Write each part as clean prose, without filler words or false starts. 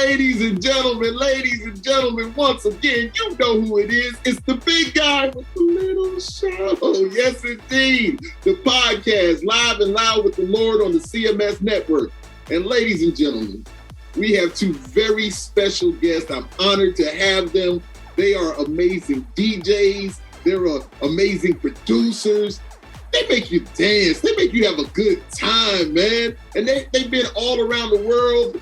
ladies and gentlemen, once again, you know who it is. It's the big guy with the little show. Yes, indeed. The podcast, Live and Loud with the Lord on the CMS Network. And ladies and gentlemen, we have two very special guests. I'm honored to have them. They are amazing DJs. They're amazing producers. They make you dance. They make you have a good time, man. And they've been all around the world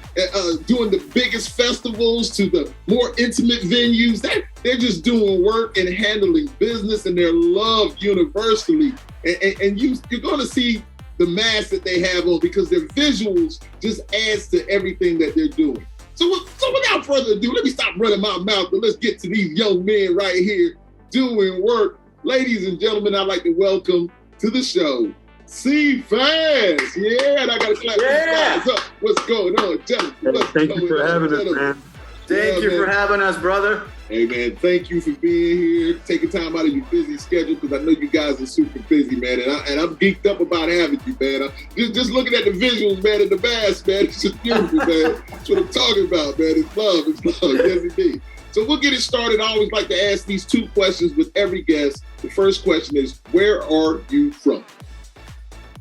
doing the biggest festivals to the more intimate venues. They're just doing work and handling business, and they're loved universally. And you're going to see the mask that they have on because their visuals just adds to everything that they're doing. So without further ado, let me stop running my mouth and let's get to these young men right here doing work. Ladies and gentlemen, I'd like to welcome to the show, C-Fast. Yeah, and I got to clap these guys up. What's going on, gentlemen? Thank you for having us, man. Thank you for having us, brother. Hey, man, thank you for being here, taking time out of your busy schedule, because I know you guys are super busy, man, and I'm geeked up about having you, man. Just looking at the visuals, man, and the mask, man, it's just beautiful, man. That's what I'm talking about, man. It's love, yes, indeed. So we'll get it started. I always like to ask these two questions with every guest. The first question is, where are you from?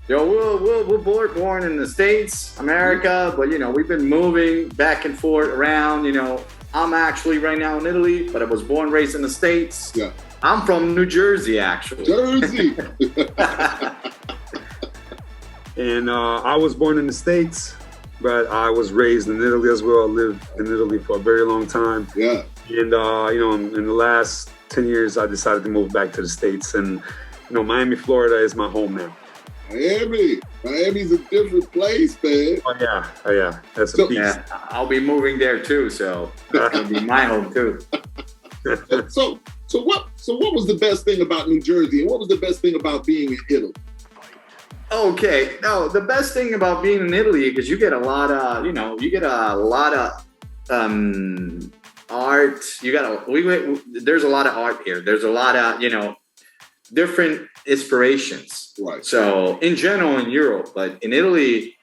Yo, we're born in the States, America, but, you know, we've been moving back and forth around, you know. I'm actually right now in Italy, but I was born, raised in the States. Yeah. I'm from New Jersey, actually. Jersey. And I was born in the States, but I was raised in Italy as well. I lived in Italy for a very long time. Yeah. And, you know, in the last 10 years, I decided to move back to the States. And, you know, Miami, Florida is my home now. Miami's a different place, man. Oh yeah. That's a piece. Yeah, I'll be moving there too, so it's gonna be my home too. So what was the best thing about New Jersey, and what was the best thing about being in Italy? Okay, no, the best thing about being in Italy is you get a lot of, art. There's a lot of art here. There's a lot of, you know, different inspirations. Right. So in general in Europe, but in Italy,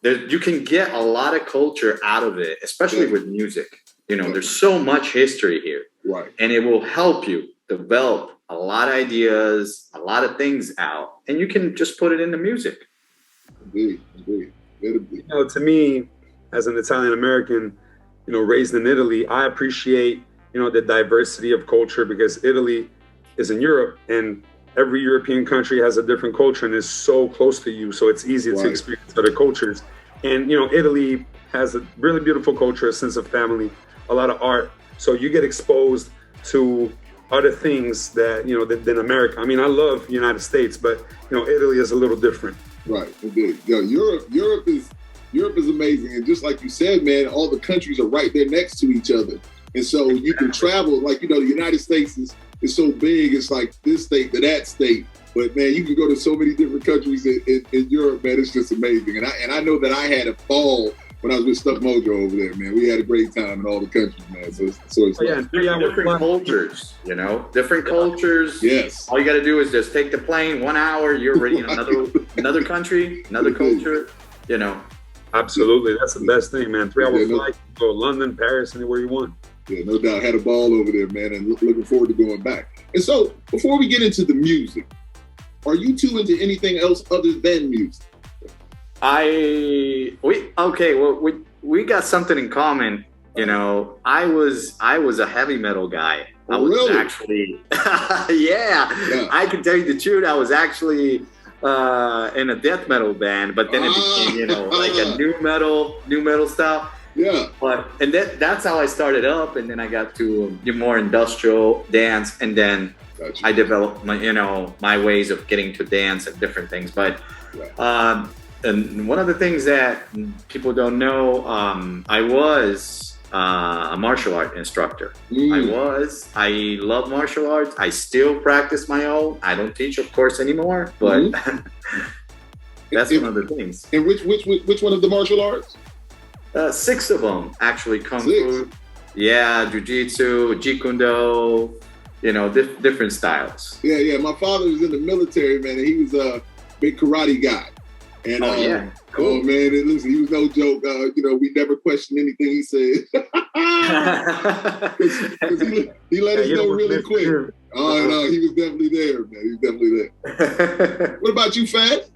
you can get a lot of culture out of it, especially with music. You know, there's so much history here. Right. And it will help you develop a lot of ideas, a lot of things out, and you can just put it into music. Indeed. You know, to me, as an Italian American, you know, raised in Italy, I appreciate, you know, the diversity of culture, because Italy is in Europe, and every European country has a different culture and is so close to you, so it's easy to experience other cultures. And, you know, Italy has a really beautiful culture, a sense of family, a lot of art. So you get exposed to other things that, you know, than America. I mean, I love the United States, but, you know, Italy is a little different. Right, indeed. Yo, Europe is amazing. And just like you said, man, all the countries are right there next to each other. And so you can travel, like, you know, the United States is so big, it's like this state to that state. But man, you can go to so many different countries in Europe, man. It's just amazing. And I know that I had a ball when I was with Stuck Mojo over there, man. We had a great time in all the countries, man. So it's different cultures, you know, different cultures. Yes. All you got to do is just take the plane, 1 hour, you're already in another country, another culture, you know. Absolutely. That's the best thing, man. 3-hour flight, go to London, Paris, anywhere you want. Yeah, no doubt. Had a ball over there, man, and looking forward to going back. And so, before we get into the music, are you two into anything else other than music? We got something in common. You know, I was a heavy metal guy. I was really? Actually, yeah. I can tell you the truth. I was actually in a death metal band, but then it became, you know, like a new metal stuff. Yeah. And that's how I started up, and then I got to more industrial dance, and then I developed my ways of getting to dance and different things. But and one of the things that people don't know, I was a martial art instructor. I love martial arts. I still practice my own. I don't teach, of course, anymore, but that's one of the things. And which one of the martial arts? 6 of them, actually. Kung Fu, Jiu-Jitsu, Jeet Kune Do, you know, different styles. Yeah. My father was in the military, man, and he was a big karate guy. And cool. Oh man, and listen, he was no joke. You know, we never questioned anything he said. he let us know really quick. Oh no, he was definitely there, man. He was definitely there. What about you, Fat?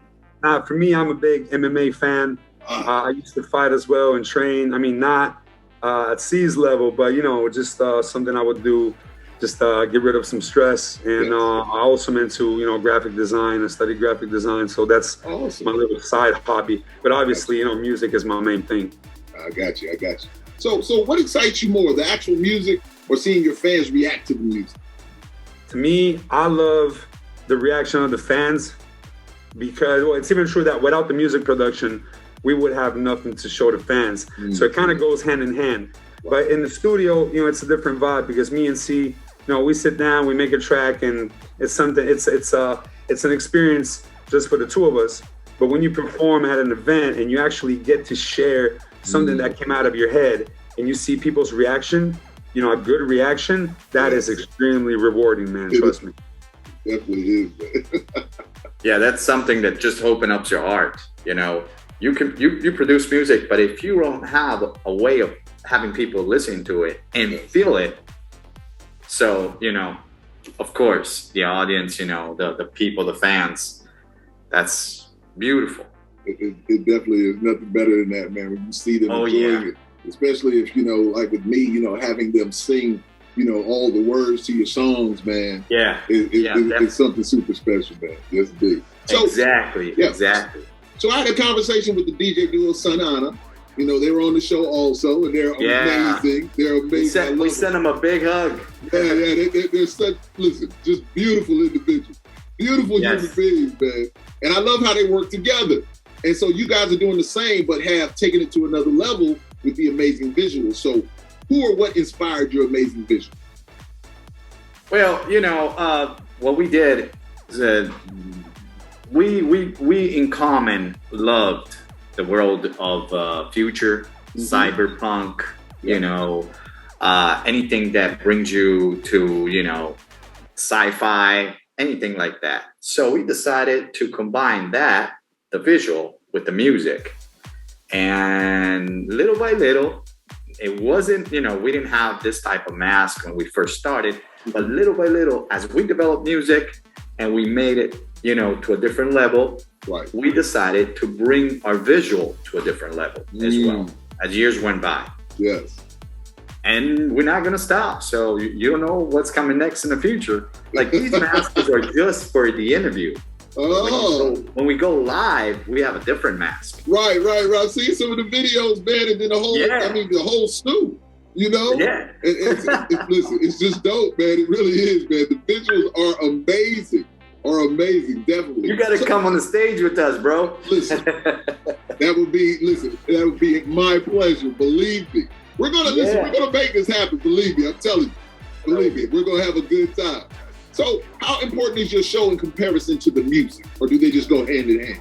For me, I'm a big MMA fan. I used to fight as well and train. I mean, not at C's level, but you know, just something I would do, just get rid of some stress. And I also am into, you know, graphic design. I study graphic design, so that's awesome. My little side hobby. But obviously, you know, music is my main thing. I got you. So what excites you more, the actual music or seeing your fans react to the music? To me, I love the reaction of the fans, because it's even true that without the music production, we would have nothing to show the fans. So it kind of goes hand in hand. But in the studio, you know, it's a different vibe, because me and C, you know, we sit down, we make a track, and it's something. It's an experience just for the two of us. But when you perform at an event and you actually get to share something that came out of your head, and you see people's reaction, you know, a good reaction, that is extremely rewarding, man. Trust me. Definitely is, man. Yeah, that's something that just opens up your heart. You know, you produce music, but if you don't have a way of having people listen to it and feel it, so, you know, of course, the audience, you know, the people, the fans, that's beautiful. It definitely is nothing better than that, man. When you see them enjoying it, especially if, you know, like with me, you know, having them sing, you know, all the words to your songs, man. It's something super special, man. Yes, indeed. So, exactly. So I had a conversation with the DJ duo Sanana. You know, they were on the show also, and they're amazing. They're amazing. We sent them a big hug. They're such, listen, just beautiful individuals. Beautiful human beings, man. And I love how they work together. And so you guys are doing the same, but have taken it to another level with the amazing visuals. So who or what inspired your amazing visuals? Well, you know, what we did is we in common loved the world of future, cyberpunk, you know, anything that brings you to, you know, sci-fi, anything like that. So we decided to combine that, the visual, with the music. And little by little, it wasn't, you know, we didn't have this type of mask when we first started, but little by little, as we developed music and we made it, you know, to a different level, we decided to bring our visual to a different level as well, as years went by. Yes. And we're not going to stop. So you don't know what's coming next in the future. Like, these masks are just for the interview. Oh. When we go live, we have a different mask. Right. I've seen some of the videos, man, and then the whole stew, you know? Yeah. Listen, it's just dope, man. It really is, man. The visuals are amazing. Definitely. You got to come on the stage with us, bro. Listen, that would be my pleasure. Believe me. We're gonna make this happen. Believe me, I'm telling you. Believe me, we're gonna have a good time. So, how important is your show in comparison to the music, or do they just go hand in hand?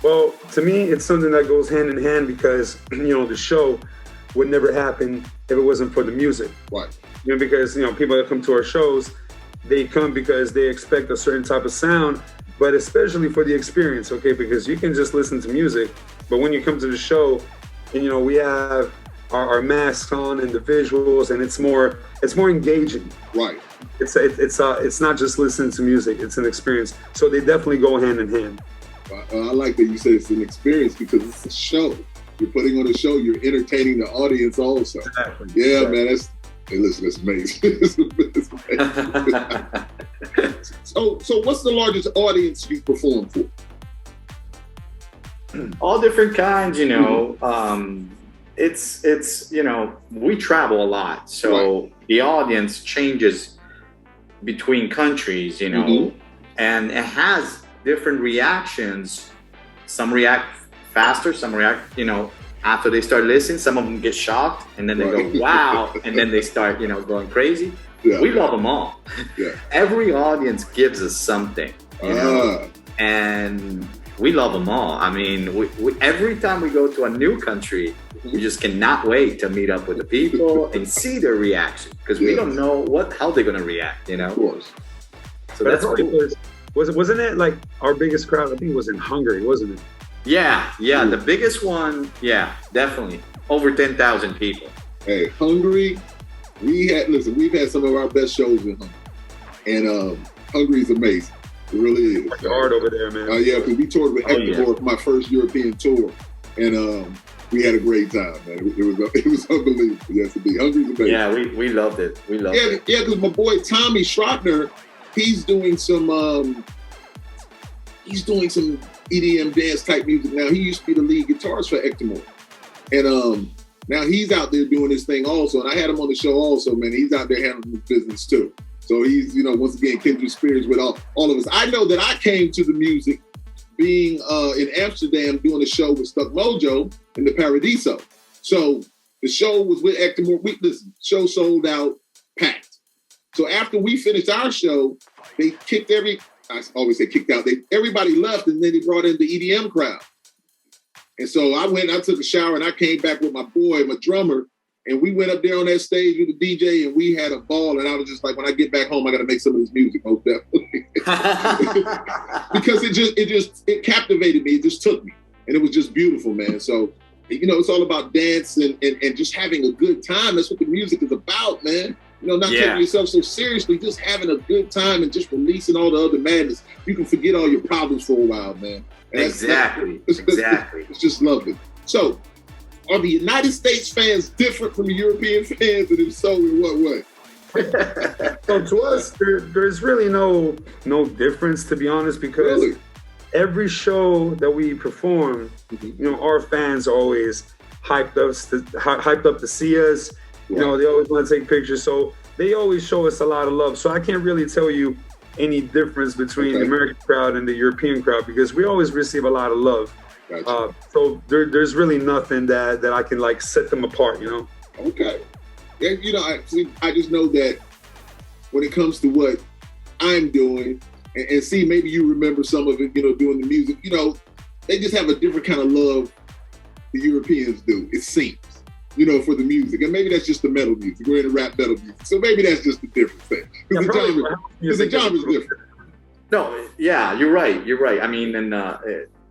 Well, to me, it's something that goes hand in hand, because, you know, the show would never happen if it wasn't for the music. Right. You know, because, you know, people that come to our shows, they come because they expect a certain type of sound, but especially for the experience, okay? Because you can just listen to music, but when you come to the show, and, you know, we have our masks on and the visuals, and it's more engaging. Right. It's not just listening to music; it's an experience. So they definitely go hand in hand. I like that you said it's an experience, because it's a show. You're putting on a show. You're entertaining the audience also. Exactly. Yeah, exactly. Man. Listen, it's amazing. It's amazing. So what's the largest audience you perform for? All different kinds, you know. It's you know, we travel a lot, so the audience changes between countries, you know, and it has different reactions. Some react faster, some react, you know, after they start listening. Some of them get shocked, and then they go, wow, and then they start, you know, going crazy. We love them all. Every audience gives us something, you know, and we love them all. I mean, we every time we go to a new country, we just cannot wait to meet up with the people and see their reaction, because we don't know how they're going to react, you know? Of course. So that's cool. Wasn't it like our biggest crowd? I think it was in Hungary, wasn't it? Yeah, the biggest one. Yeah, definitely over 10,000 people. Hey, Hungary. We've had some of our best shows in Hungary, and Hungary's amazing. It really is. It's hard over there, man. Yeah, because we toured with Hector for my first European tour, and we had a great time, man. It was unbelievable. Yes, indeed. Hungary's amazing. Yeah, we loved it. We loved it. Yeah, because my boy Tommy Schrottner, he's doing some EDM dance type music now. He used to be the lead guitarist for Hector, and now he's out there doing his thing also. And I had him on the show also, man. He's out there handling his business too. So he's, once again, kindred spirits with all of us. I know that I came to the music being in Amsterdam doing a show with Stuck Mojo in the Paradiso. So the show was with Hector. Listen, show sold out, packed. So after we finished our show, they kicked I always say kicked out. Everybody left, and then they brought in the EDM crowd. And so I took a shower, and I came back with my boy, my drummer, and we went up there on that stage with the DJ, and we had a ball. And I was just like, when I get back home, I got to make some of this music, most definitely. Because it captivated me. It just took me, and it was just beautiful, man. So, it's all about dance and just having a good time. That's what the music is about, man. Not taking yourself so seriously, just having a good time and just releasing all the other madness. You can forget all your problems for a while, man. Exactly. It's just lovely. So, are the United States fans different from the European fans, and if so, in what way? So to us, there's really no difference, to be honest, because every show that we perform, our fans always hyped up to see us. They always want to take pictures, so they always show us a lot of love. So I can't really tell you any difference between the American crowd and the European crowd, because we always receive a lot of love. Gotcha. So there's really nothing that I can like set them apart, Okay. Yeah, I just know that when it comes to what I'm doing, and see, maybe you remember some of it, doing the music, they just have a different kind of love the Europeans do, it seems, for the music. And maybe that's just the metal music. We're in rap metal music. So maybe that's just a different thing. Because the genre's different. No, yeah, you're right. I mean, and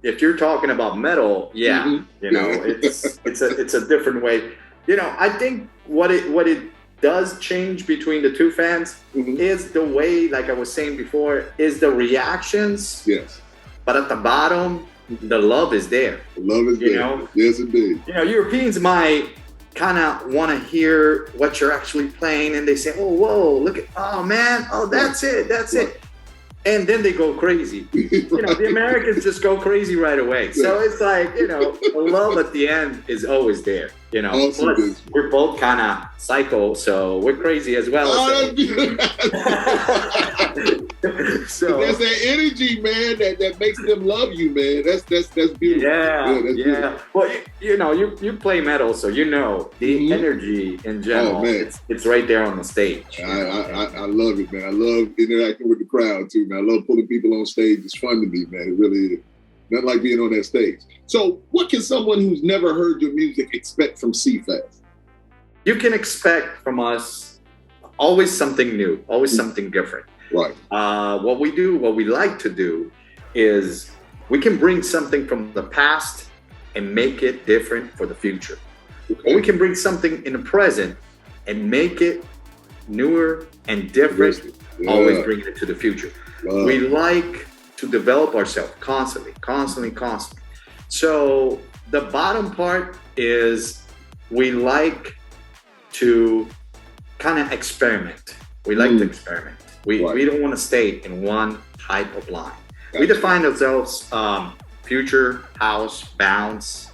if you're talking about metal, it's a different way. I think what it does change between the two fans is the way, like I was saying before, is the reactions. Yes. But at the bottom, the love is there. The love is there. Yes, indeed. Europeans might kind of want to hear what you're actually playing, and they say, "Oh, whoa, look at, oh man, oh that's it." And then they go crazy. The Americans just go crazy right away. So it's like, the love at the end is always there. Awesome. Plus, we're both kind of psycho, so we're crazy as well. So that's that energy, man, that makes them love you, man. That's beautiful. Yeah. Well, you play metal, so the energy in general. It's right there on the stage. I love it, man. I love interacting with the crowd too, man. I love pulling people on stage. It's fun to me, man. It really is. Nothing like being on that stage. So what can someone who's never heard your music expect from CFAS? You can expect from us always something new, always something different. Right. What we like to do is we can bring something from the past and make it different for the future. Okay. Or we can bring something in the present and make it newer and different, always bringing it to the future. Wow. We like to develop ourselves constantly. So the bottom part is we like to kind of experiment. We like to experiment. We don't want to stay in one type of line. Gotcha. We define ourselves future, house, bounce.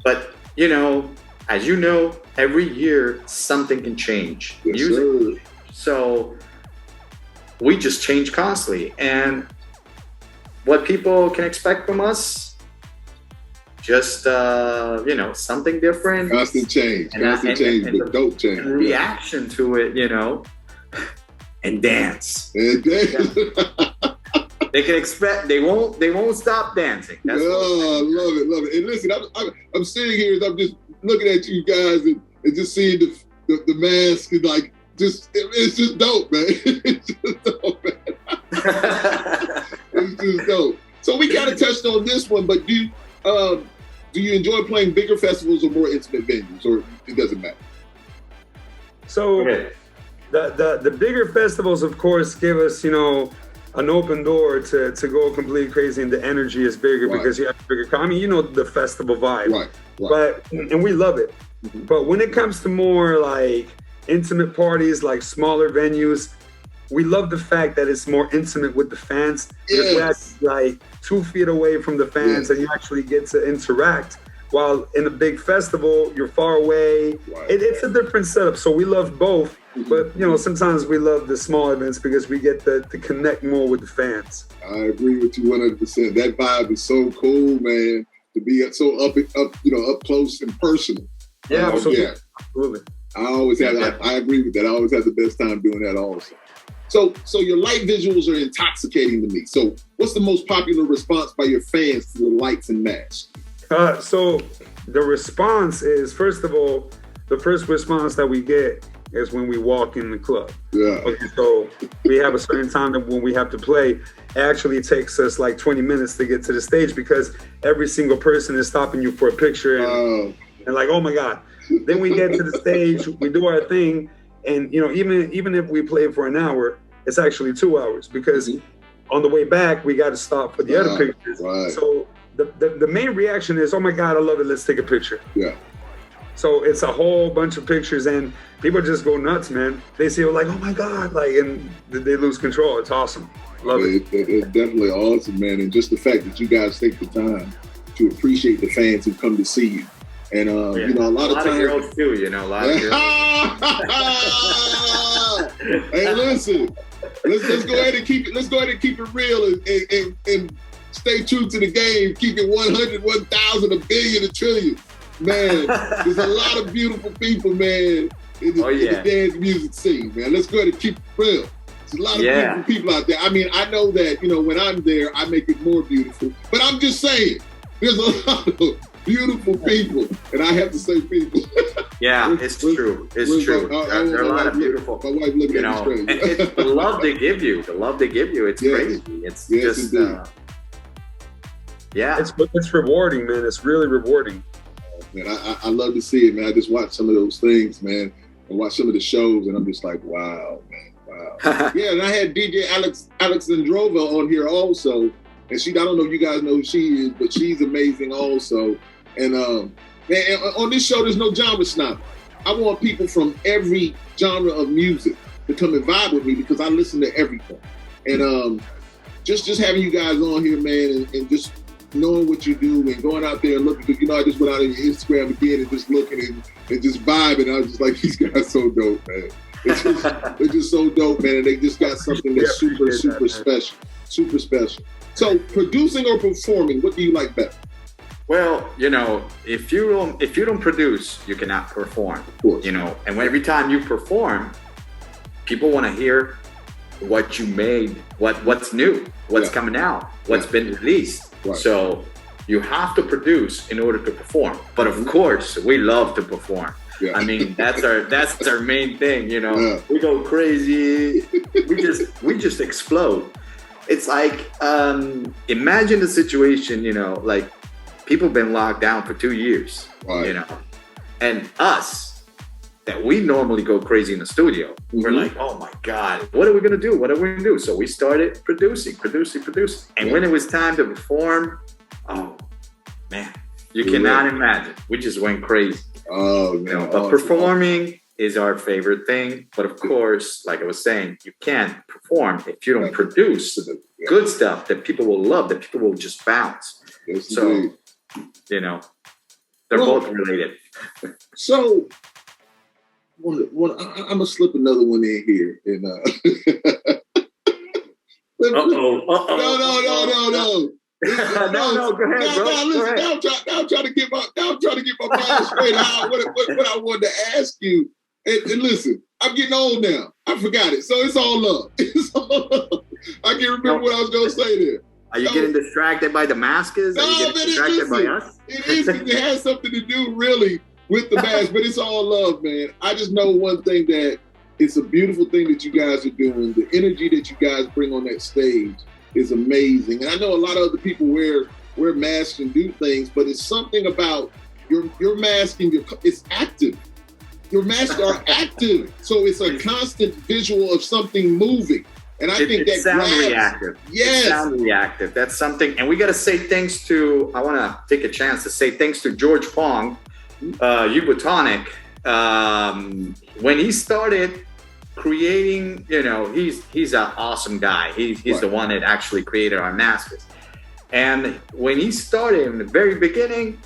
But as you know, every year something can change. Yes, music. So we just change constantly. And what people can expect from us, just something different. Constant change, but dope change. And reaction to it, and dance. And dance. They can expect they won't stop dancing. That's I love it. And listen, I'm sitting here, I'm just looking at you guys and just seeing the mask and like it's just dope, man. It's just dope, man. It's just dope. So we kind of touched on this one, but do you enjoy playing bigger festivals or more intimate venues, or it doesn't matter? So the bigger festivals, of course, give us, you know, an open door to go completely crazy, and the energy is bigger because you have a bigger. I mean, you know, the festival vibe, right. But and we love it. But when it comes to more like intimate parties, like smaller venues, we love the fact that it's more intimate with the fans. Yes. We're like 2 feet away from the fans, and you actually get to interact. While in a big festival, you're far away. Right. It's a different setup. So we love both. But, you know, sometimes we love the small events because we get to connect more with the fans. I agree with you 100%. That vibe is so cool, man, to be so up close and personal. Yeah, absolutely. I agree with that. I always have the best time doing that also. So your light visuals are intoxicating to me. So what's the most popular response by your fans to the lights and masks? So the response is, first of all, the first response that we get is when we walk in the club. Yeah. Okay, so we have a certain time that when we have to play, it actually takes us like 20 minutes to get to the stage because every single person is stopping you for a picture and like, oh my God. Then we get to the stage, we do our thing, and you know, even if we play for an hour, it's actually 2 hours because on the way back we got to stop for the other pictures. Right. So the main reaction is, oh my God, I love it, let's take a picture. Yeah. So it's a whole bunch of pictures, and people just go nuts, man. They see it like, oh my God, like, and they lose control. It's awesome. Love it. It's definitely awesome, man. And just the fact that you guys take the time to appreciate the fans who come to see you. And, you know, a lot of times. Girls too, you know, a lot of girls. Hey, listen, let's go ahead and keep it real and stay true to the game. Keep it 100, 1,000, a billion, a trillion. Man, there's a lot of beautiful people, man, in the dance music scene, man. Let's go ahead and keep it real. There's a lot of beautiful people out there. I mean, I know that, you know, when I'm there, I make it more beautiful. But I'm just saying, there's a lot of beautiful people, and I have to say people. Yeah, it's true. It's true. There are a lot of beautiful. My wife looking at me strange. It's the love they give you. It's crazy. It's just, It's rewarding, man. It's really rewarding. Man, I love to see it, man. I just watch some of those things, man, and watch some of the shows, and I'm just like, wow, man, wow. Yeah, and I had DJ Alexandrova on here also, and I don't know if you guys know who she is, but she's amazing also. And man, on this show, there's no genre snob. I want people from every genre of music to come and vibe with me because I listen to everything. And just having you guys on here, man, and just knowing what you do and going out there and looking, because, you know, I just went out on your Instagram again and just looking and just vibing. I was just like, these guys so dope, man. They're just so dope, man. And they just got something that's super special. Super special. So producing or performing, what do you like better? Well, you know, if you don't produce, you cannot perform. Of course. You know, and every time you perform, people want to hear what you made, what's new, what's coming out, what's been released. Right. So you have to produce in order to perform. But of course, we love to perform. Yeah. I mean, that's our main thing, you know. Yeah. We go crazy. we just explode. It's like, imagine the situation, you know, like people have been locked down for 2 years, you know, and us, that we normally go crazy in the studio. We're like, oh my God, what are we gonna do? What are we gonna do? So we started producing. And when it was time to perform, oh man, you cannot imagine. We just went crazy. Oh, man. You know, but performing is our favorite thing. But of course, like I was saying, you can't perform if you don't produce good stuff that people will love, that people will just bounce. Yes, so, indeed. You know, they're both related. So, I'm gonna slip another one in here, and No. No, go ahead, bro. Listen, now I'm trying to get my mind straight out. What I wanted to ask you, and listen, I'm getting old now. I forgot it, so it's all love. It's all love. I can't remember what I was gonna say there. Are you getting distracted by the masks? Are you getting distracted by us? It has something to do really with the mask, but it's all love, man. I just know one thing, that it's a beautiful thing that you guys are doing. The energy that you guys bring on that stage is amazing. And I know a lot of other people wear masks and do things, but it's something about your mask and it's active. Your masks are active. So it's a constant visual of something moving. And I think that sound reactive. Yes. It's sound reactive. That's something. And we got to say thanks to, I want to take a chance to say thanks to George Pong, Ubotonic. When he started creating, you know, he's an awesome guy. He's the one that actually created our masks. And when he started in the very beginning,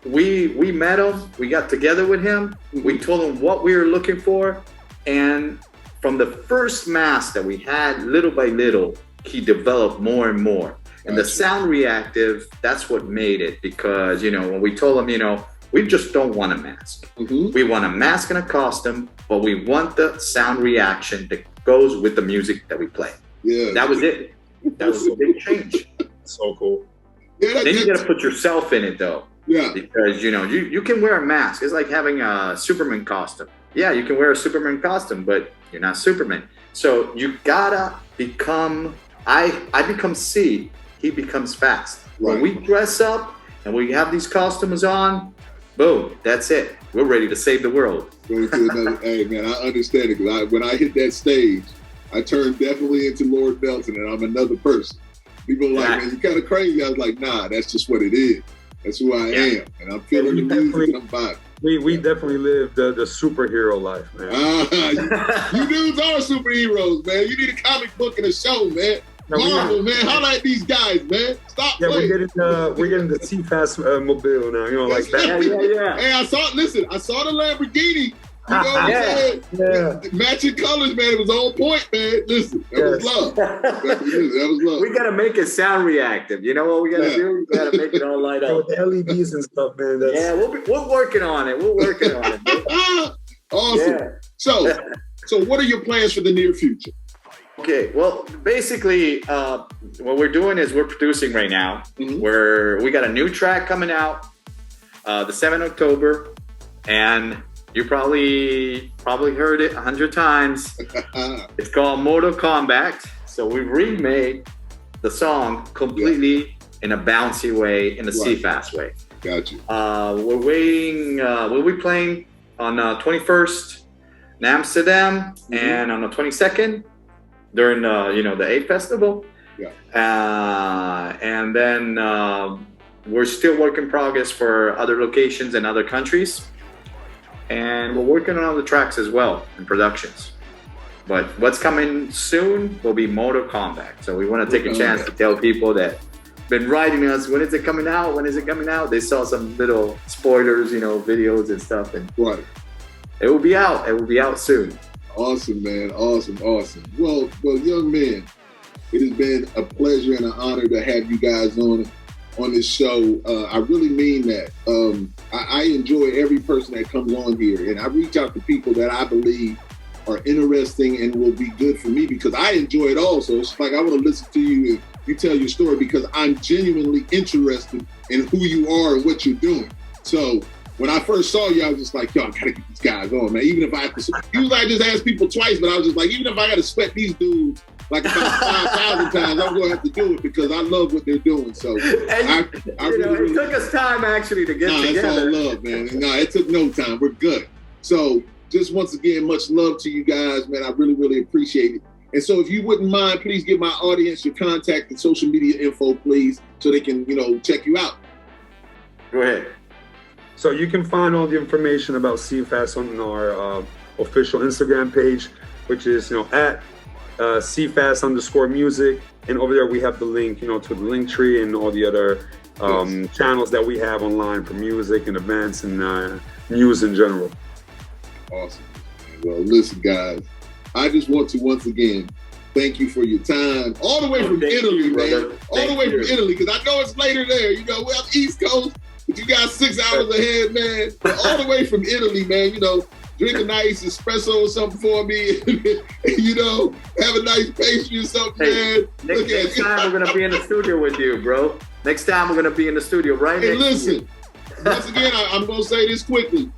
we met him, we got together with him, we told him what we were looking for, and from the first mask that we had, little by little, he developed more and more. And the sound reactive, that's what made it, because, you know, when we told him, you know, we just don't want a mask. We want a mask and a costume, but we want the sound reaction that goes with the music that we play. Yeah. That was it. That was a big change. So cool. Yeah, Then you got to put yourself in it, though. Yeah. Because, you know, you can wear a mask. It's like having a Superman costume. Yeah, you can wear a Superman costume, but you're not Superman. So you gotta become, I become C, he becomes Fast. Right. When we dress up and we have these costumes on, boom, that's it. We're ready to save the world. Going to another, hey man, I understand it, because when I hit that stage, I turned definitely into Lord Belton, and I'm another person. People are like, man, you kind of crazy. I was like, nah, that's just what it is. That's who I am, and I'm feeling the music, and I'm vibing. We definitely live the superhero life, man. You dudes are superheroes, man. You need a comic book and a show, man. Marvel, man. Holla at these guys, man. Stop playing. We're getting the T-Fast mobile now, you know, like that. Yeah. Hey, I saw the Lamborghini. You know what I'm saying? Yeah. Matching colors, man. It was on point, man. Listen, that was love. That was love. We got to make it sound reactive. You know what we got to do? We got to make it all light up. With the LEDs and stuff, man. We're working on it. We're working on it. Awesome. Yeah. So what are your plans for the near future? Okay, well, basically, what we're doing is we're producing right now. We got a new track coming out the 7th of October, and you probably heard it 100 times. It's called Mortal Kombat. So we've remade the song completely in a bouncy way, in a C-Fast way. Gotcha. We're waiting. We'll be playing on 21st in Amsterdam, and on the 22nd during the A Festival. Yeah. And then we're still work in progress for other locations and other countries. And we're working on other tracks as well in productions. But what's coming soon will be Mortal Kombat. So we want to take a chance to tell people that been writing us, when is it coming out? When is it coming out? They saw some little spoilers, videos and stuff. And it will be out. It will be out soon. Awesome, man. Awesome. Well, young man, it has been a pleasure and an honor to have you guys on this show. I really mean that. I enjoy every person that comes on here, and I reach out to people that I believe are interesting and will be good for me, because I enjoy it all. So it's like I want to listen to you and you tell your story, because I'm genuinely interested in who you are and what you're doing. So when I first saw you, I was just like, yo, I gotta get these guys on, man. Even if I have to, usually I just ask people twice, but I was just like, even if I gotta sweat these dudes like about 5,000 times, I'm gonna have to do it, because I love what they're doing. So it took us time actually to get together. It's all love, man. No, it took no time. We're good. So just once again, much love to you guys, man. I really, really appreciate it. And so if you wouldn't mind, please give my audience your contact and social media info, please, so they can, check you out. Go ahead. So you can find all the information about C-Fast on our official Instagram page, which is, at C-Fast_music. And over there we have the link, to the link tree and all the other channels that we have online for music and events and news in general. Awesome. Well, listen, guys, I just want to once again thank you for your time, all the way from Italy, man. All the way from Italy, because I know it's later there. We're on the East Coast, but you got 6 hours ahead, man. But all the way from Italy, man. Drink a nice espresso or something for me. Have a nice pastry or something, man. Next time we're gonna be in the studio with you, bro. Next time we're gonna be in the studio right next to you. Listen, once again, I'm gonna say this quickly.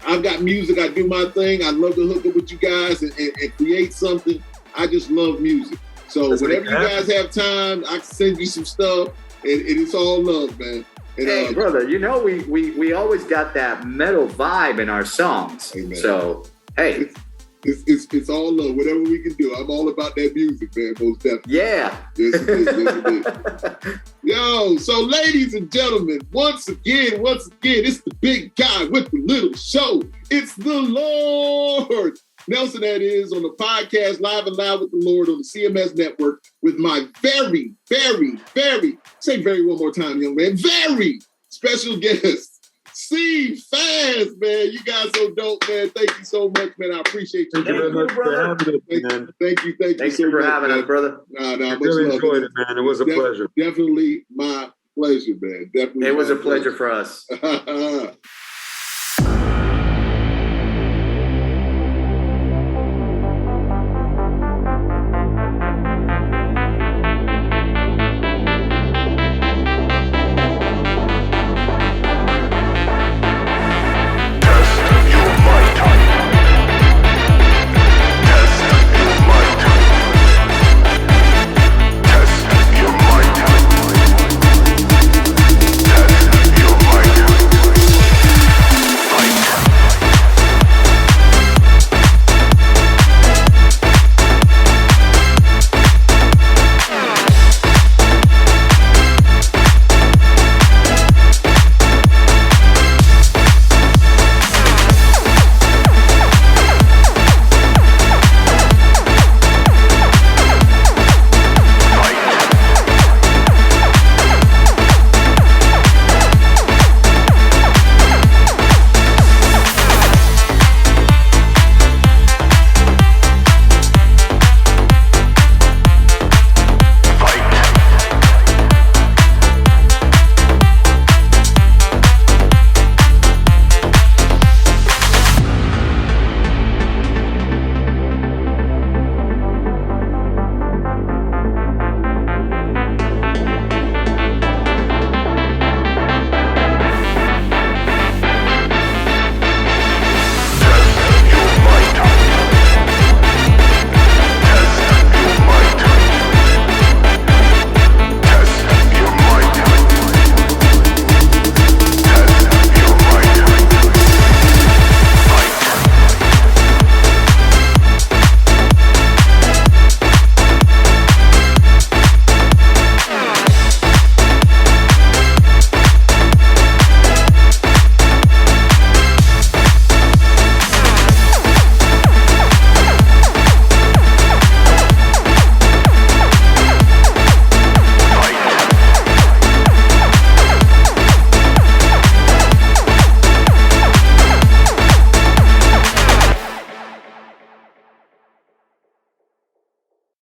I've got music. I do my thing. I love to hook up with you guys and create something. I just love music. So whenever you guys have time, I can send you some stuff, and it's all love, man. And, hey, brother, you know we always got that metal vibe in our songs. Amen. So hey, it's all love. Whatever we can do, I'm all about that music, man. Most definitely. Yeah. Yes, it is. Yes, it is. Yo, so ladies and gentlemen, once again, it's the big guy with the little show. It's the Lord. Nelson, that is, on the podcast Live and Loud with the Lord on the CMS Network with my very, very, very, say very one more time, young man, very special guest, Steve Fast, man. You guys so dope, man. Thank you so much, man. I appreciate you. Thank you very much for having us, man. Thank you so for much, having us, brother. I really enjoyed it, man. It was a pleasure. Definitely my pleasure, man. Definitely. It was a pleasure for us.